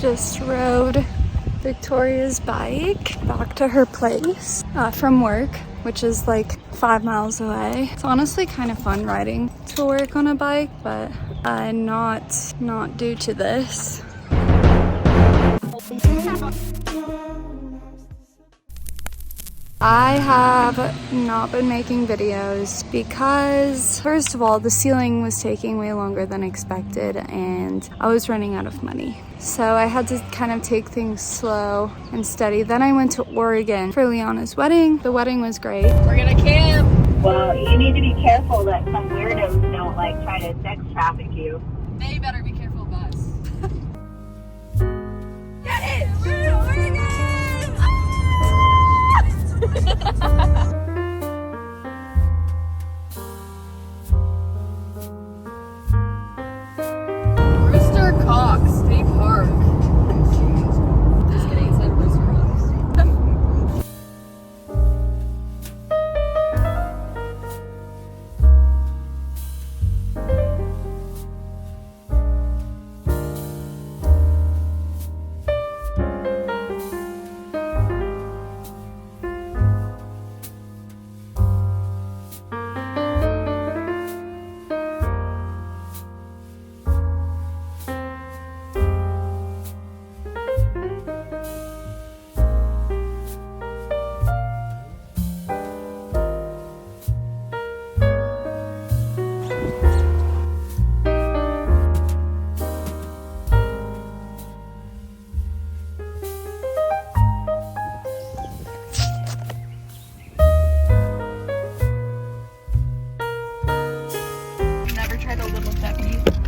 Just rode Victoria's bike back to her place from work, which is like 5 miles away. It's honestly kind of fun riding to work on a bike, but not due to this. I have not been making videos because, first of all, the sealing was taking way longer than expected and I was running out of money. So I had to kind of take things slow and steady. Then I went to Oregon for Liana's wedding. The wedding was great. We're gonna camp. Well, you need to be careful that some weirdos don't like try to sex traffic you. They better be careful of us. Get it! We're in Oregon! Rooster Cock State Park. Just kidding, it said Rooster Cocks.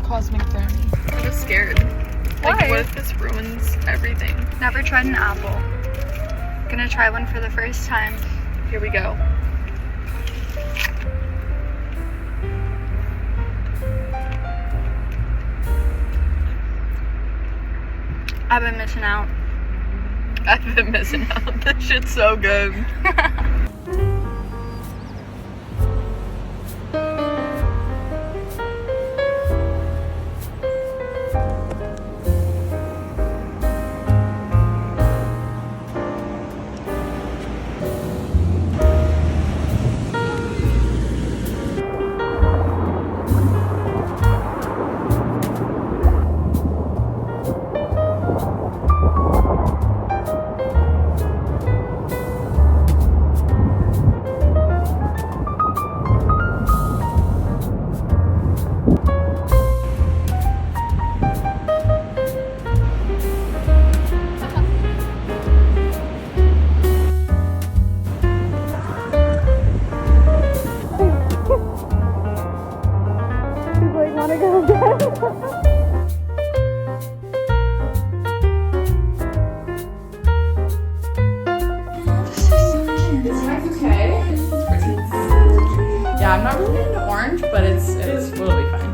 Cosmic brownie. I'm just scared. Why? Like, what if this ruins everything? Never tried an apple. Gonna try one for the first time. Here we go. I've been missing out. I've been missing out. This shit's so good. Yeah, I'm not really into orange, but it's will be fine.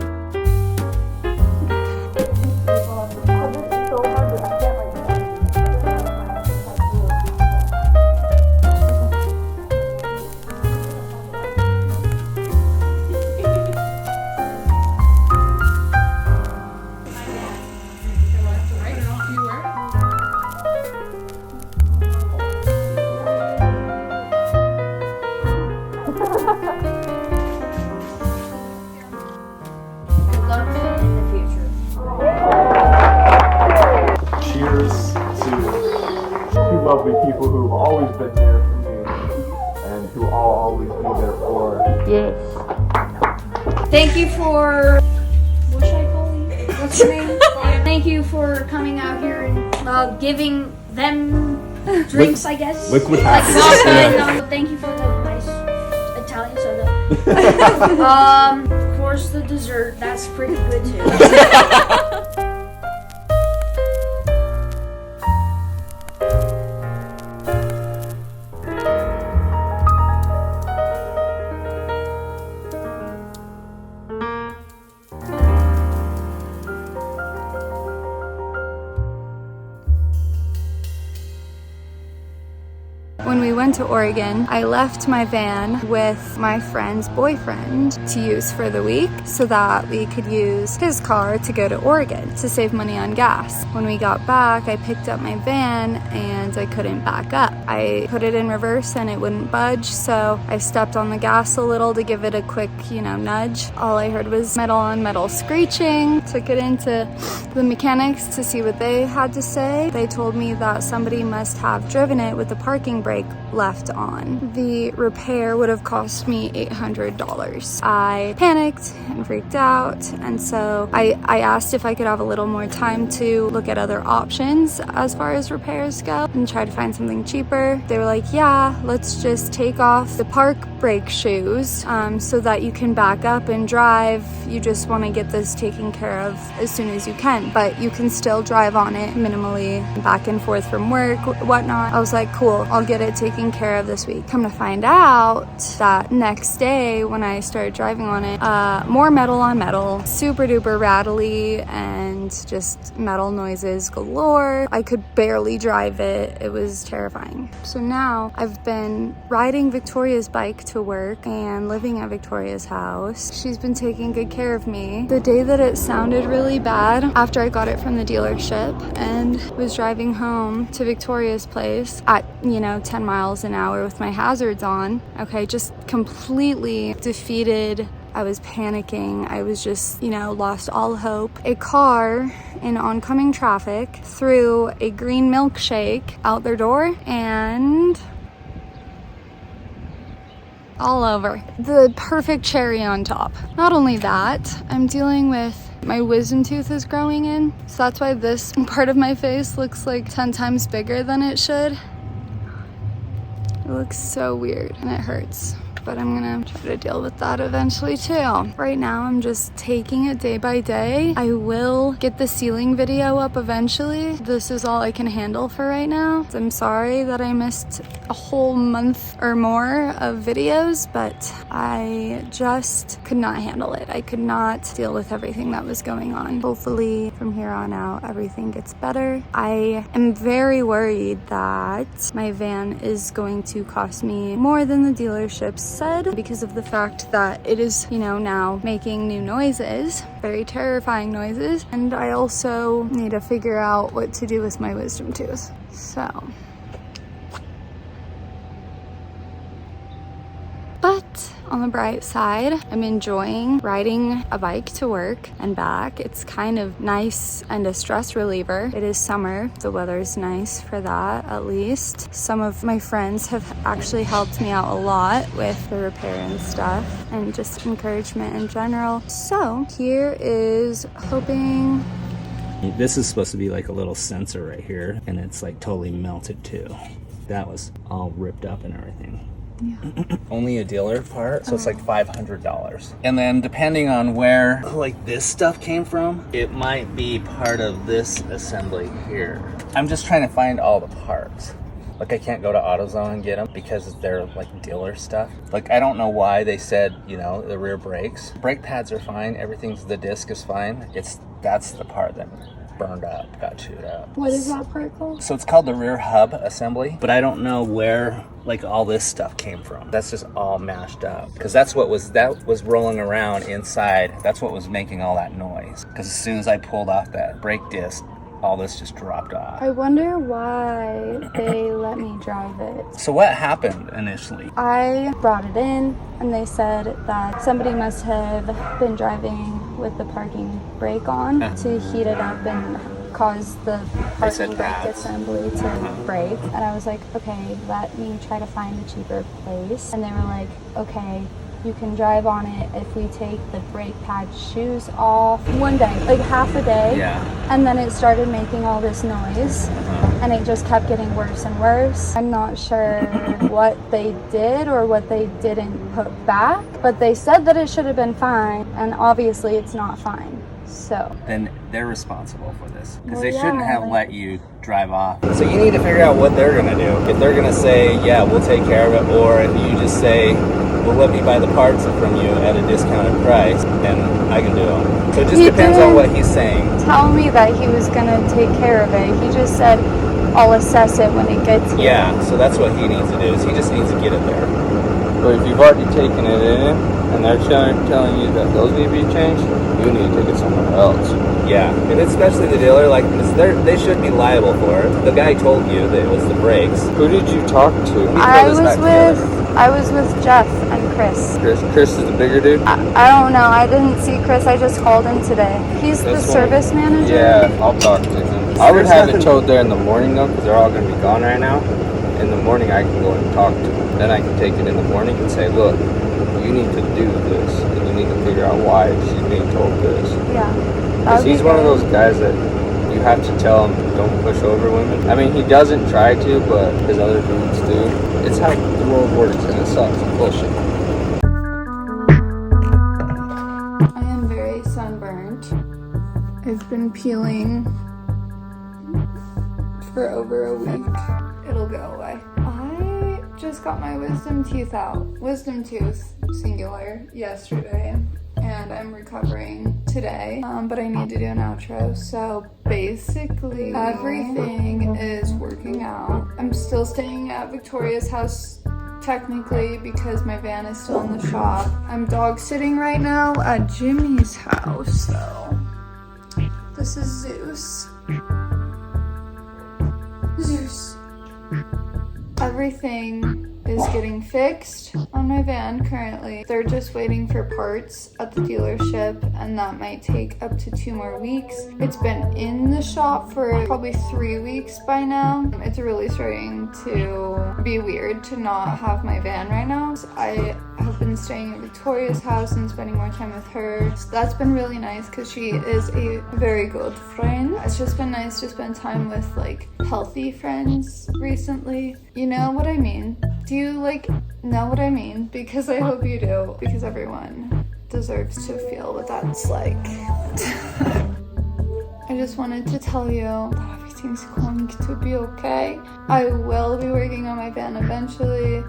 Cheers to two lovely people who've always been there for me and who I'll always be there for. Yes. Thank you for, what should I call you? What's your name? Thank you for coming out here and giving them drinks, I guess. Liquid Like happiness. vodka Yeah. and thank you for the nice Italian soda. Of course the dessert, that's pretty good too. when we went to Oregon, I left my van with my friend's boyfriend to use for the week so that we could use his car to go to Oregon to save money on gas. When we got back, I picked up my van and I couldn't back up. I put it in reverse and it wouldn't budge, so I stepped on the gas a little to give it a quick, nudge. All I heard was metal on metal screeching. Took it into the mechanics to see what they had to say. They told me that somebody must have driven it with the parking brake left on. The repair would have cost me $800. I panicked and freaked out, and so I asked if I could have a little more time to look at other options as far as repairs go and try to find something cheaper. They were like, yeah, let's just take off the park brake shoes so that you can back up and drive. You just want to get this taken care of as soon as you can, but you can still drive on it minimally back and forth from work, whatnot. I was like, cool, I'll get it taken care of this week. Come to find out that next day when I started driving on it, more metal on metal, super duper rattly, and just metal noises galore. I could barely drive it. It was terrifying. So now I've been riding Victoria's bike to work and living at Victoria's house. She's been taking good care of me. The day that it sounded really bad after I got it from the dealership and was driving home to Victoria's place at 10 miles an hour with my hazards on, okay, just completely defeated. I was panicking. I was just, lost all hope. A car in oncoming traffic threw a green milkshake out their door and all over. The perfect cherry on top. Not only that, I'm dealing with my wisdom tooth is growing in, so that's why this part of my face looks like 10 times bigger than it should. It looks so weird and it hurts, but I'm gonna try to deal with that eventually too. Right now I'm just taking it day by day. I will get the ceiling video up eventually. This is all I can handle for right now. I'm sorry that I missed a whole month or more of videos, but I just could not handle it. I could not deal with everything that was going on. Hopefully from here on out everything gets better. I am very worried that my van is going to cost me more than the dealership said because of the fact that it is, now making new noises, very terrifying noises, and I also need to figure out what to do with my wisdom tooth. So, but on the bright side, I'm enjoying riding a bike to work and back. It's kind of nice and a stress reliever. It is summer. The weather's nice for that, at least. Some of my friends have actually helped me out a lot with the repair and stuff and just encouragement in general. So here is hoping. This is supposed to be like a little sensor right here, and it's like totally melted too. That was all ripped up and everything. Yeah. Only a dealer part, so it's like $500. And then depending on where like this stuff came from, it might be part of this assembly here. I'm just trying to find all the parts. Like I can't go to AutoZone and get them because they're like dealer stuff. Like I don't know why they said, the rear brakes. Brake pads are fine, the disc is fine. That's the part that burned up, got chewed up. What is that part called? So it's called the rear hub assembly, but I don't know where like all this stuff came from. That's just all mashed up because that was rolling around inside. That's what was making all that noise. Because as soon as I pulled off that brake disc, all this just dropped off. I wonder why they let me drive it. So what happened initially? I brought it in and they said that somebody must have been driving with the parking brake on to heat it up and cause the parking brake assembly to break. And I was like, okay, let me try to find a cheaper place. And they were like, okay, you can drive on it if we take the brake pad shoes off. One day, like half a day, and then it started making all this noise, and it just kept getting worse and worse. I'm not sure what they did or what they didn't put back, but they said that it should have been fine, and obviously it's not fine. So then they're responsible for this because they shouldn't have let you drive off. So you need to figure out what they're gonna do. If they're gonna say, yeah, we'll take care of it, or if you just say, well, let me buy the parts from you at a discounted price, then I can do them. So it just depends on what he's saying. Tell me that he was gonna take care of it. He just said, I'll assess it when it gets here. Yeah, so that's what he needs to do, is he just needs to get it there. But if you've already taken it in, and they're telling you that those need to be changed, you need to take it somewhere else. Yeah, and especially the dealer, like, they should be liable for it. The guy told you that it was the brakes. Who did you talk to? I was with Jeff and Chris. Chris is the bigger dude? I don't know. I didn't see Chris. I just called him today. He's the service manager? Yeah, I'll talk to him. I would have it towed there in the morning, though, because they're all going to be gone right now. In the morning, I can go and talk to him. Then I can take it in the morning and say, look, you need to do this, and you need to figure out why she's being told this. Yeah. Because he's one of those guys that you have to tell him, don't push over women. I mean, he doesn't try to, but his other dudes do. It's how the world works, and it sucks. It's bullshit. I am very sunburnt. I've been peeling for over a week. It'll go away. I just got my wisdom tooth out. Wisdom tooth, singular, yesterday. And I'm recovering today, but I need to do an outro. So basically, everything is working out. I'm still staying at Victoria's house, technically, because my van is still in the shop. I'm dog sitting right now at Jimmy's house, though. This is Zeus. Zeus. Everything is getting fixed on my van currently. They're just waiting for parts at the dealership, and that might take up to 2 more weeks. It's been in the shop for probably 3 weeks by now. It's really starting to be weird to not have my van right now. So I have been staying at Victoria's house and spending more time with her. So that's been really nice because she is a very good friend. It's just been nice to spend time with like healthy friends recently. You know what I mean? Do you like know what I mean? Because I hope you do, because everyone deserves to feel what that's like. I just wanted to tell you that everything's going to be okay. I will be working on my van eventually.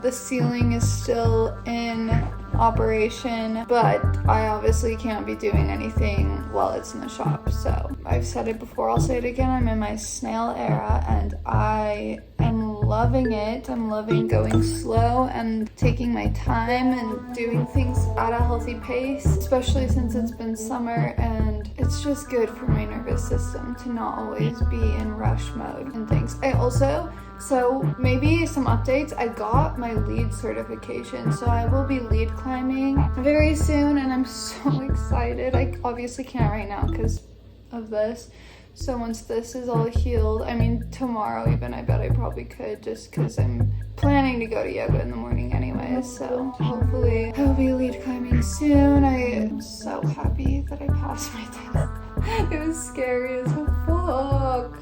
The ceiling is still in operation, but I obviously can't be doing anything while it's in the shop. So I've said it before, I'll say it again. I'm in my snail era and I am loving it. I'm loving going slow and taking my time and doing things at a healthy pace, especially since it's been summer and it's just good for my nervous system to not always be in rush mode and things. So maybe some updates. I got my lead certification, so I will be lead climbing very soon, and I'm so excited. I obviously can't right now because of this. So once this is all healed, I mean tomorrow even, I bet I probably could, just because I'm planning to go to yoga in the morning anyways. So hopefully I will be lead climbing soon. I am so happy that I passed my test. It was scary as fuck.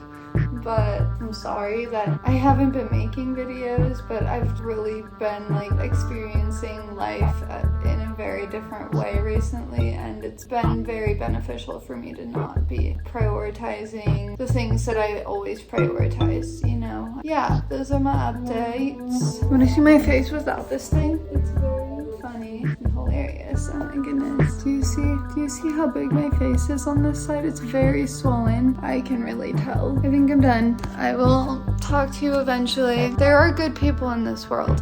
But I'm sorry that I haven't been making videos, but I've really been like experiencing life in a very different way recently, and it's been very beneficial for me to not be prioritizing the things that I always prioritize, you know? Yeah, those are my updates. Want to see my face without this thing? It's very funny and hilarious. Oh my goodness. Do you see how big my face is on this side? It's very swollen. I can really tell. I think I'm done. I will talk to you eventually. There are good people in this world.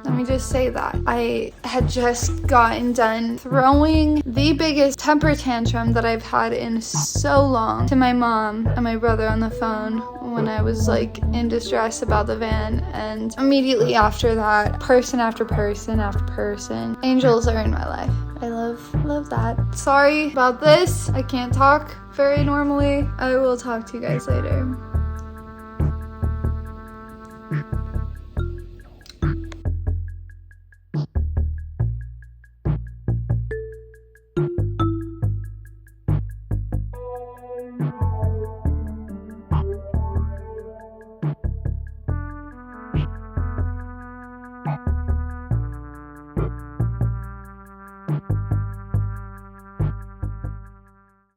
Let me just say that. I had just gotten done throwing the biggest temper tantrum that I've had in so long to my mom and my brother on the phone when I was like in distress about the van, and immediately after that, person after person after person, angels are in my life. I love that. Sorry about this. I can't talk very normally. I will talk to you guys later.